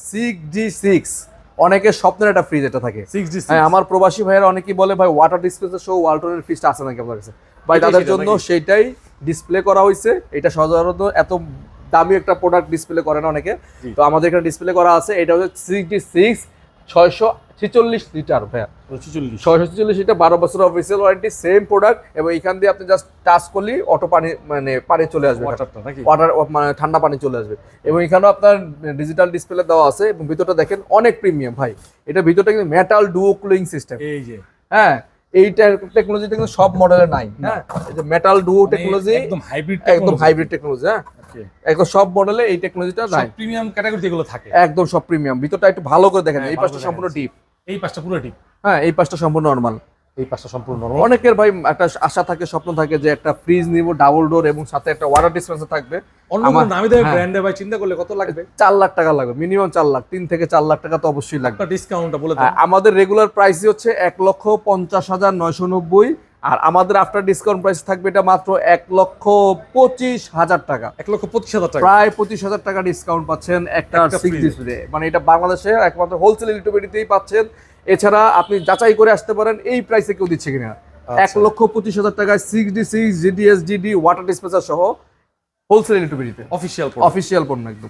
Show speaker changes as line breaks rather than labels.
6G6 অনেকের স্বপ্নের একটা ফ্রিজ এটা থাকে।
6G6
হ্যাঁ, আমার প্রবাসী ভাইয়েরা অনেকেই বলে ভাই ওয়াটার ডিসপ্লেসের সহ ওয়ালটনের ফ্রিজটা আছে নাকি আপনার কাছে, ভাই তাদের জন্য সেইটাই ডিসপ্লে করা হয়েছে। এটা সাধারণত এত দামি একটা প্রোডাক্ট ডিসপ্লে করে না অনেকে, তো আমাদের এখানে ডিসপ্লে করা আছে। এটা হচ্ছে 6G6 646 লিটার ভাইয়া, 646 লিটার, 12 বছর অফিসিয়াল ওয়ারেন্টি, সেম প্রোডাক্ট। এবং এখান দিয়ে আপনি জাস্ট টাচ করলেই অটো পানি মানে পানি চলে আসবে, ওয়াটার মানে ঠান্ডা পানি চলে আসবে। এবং এখানেও আপনার ডিজিটাল ডিসপ্লে দেওয়া আছে এবং ভিতরটা দেখেন অনেক প্রিমিয়াম ভাই। এটা ভিতরটা কিন্তু মেটাল ডুও কুলিং সিস্টেম।
এই যে
হ্যাঁ, এইটা টেকনোলজিটা কিন্তু সব মডেলে নাই। হ্যাঁ, এই যে মেটাল ডুও টেকনোলজি
একদম
হাইব্রিড টেকনোলজি। হ্যাঁ, একদম সব মডেলে এই টেকনোলজিটা নাই,
প্রিমিয়াম ক্যাটাগরিতে এগুলো থাকে,
একদম সব প্রিমিয়াম। ভিতরটা একটু ভালো করে দেখেন, এই পাশটা সম্পূর্ণ ডিপ,
এই পাশটা পুরো ডিপ,
হ্যাঁ এই পাশটা সম্পূর্ণ নরমাল,
এই পাশটা সম্পূর্ণ নরমাল।
অনেকের ভাই একটা আশা থাকে, স্বপ্ন থাকে যে একটা ফ্রিজ নিব ডাবল ডোর এবং সাথে একটা ওয়াটার ডিসপেন্সার থাকবে।
অন্য কোনো নামি দামি ব্র্যান্ডে ভাই চিন্তা করলে কত লাগবে?
4 লাখ টাকা লাগবে, মিনিমাম 4 লাখ, 3 থেকে 4 লাখ টাকা তো অবশ্যই লাগবে।
একটা ডিসকাউন্টটা বলে দেন।
আমাদের রেগুলার প্রাইসই হচ্ছে 1,50,990, আর আমাদের আফটার ডিসকাউন্ট প্রাইস থাকবে এটা মাত্র 1,25,000 টাকা,
1,25,000 টাকা,
প্রায় 25,000 টাকা ডিসকাউন্ট পাচ্ছেন একটা 6 ডিসপ্লে। মানে এটা বাংলাদেশে একমাত্র হোলসেল ইলেকট্রিসিটিতেই পাচ্ছেন। এছাড়া আপনি যাচাই করে আসতে পারেন এই প্রাইসে কেউ দিচ্ছে কিনা। 1,25,000 টাকায় 6D6 GDS GD water dispenser সহ হোলসেল ইলেকট্রিসিটিতে
অফিসিয়াল
পণ্য একদম।